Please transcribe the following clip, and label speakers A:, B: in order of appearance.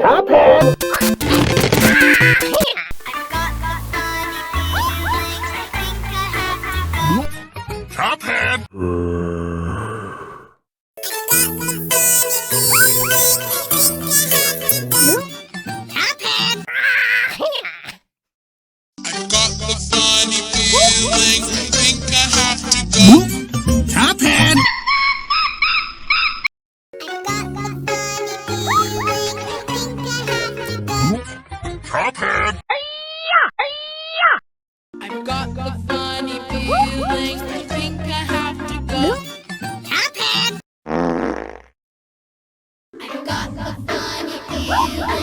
A: CUPHEAD! CUPHEAD!
B: I've got the funny feeling, think I have to go.
A: CUPHEAD! CUPHEAD!
B: I've got the funny feeling, think I have to go.
C: CUPHEAD! I've got the funny feeling.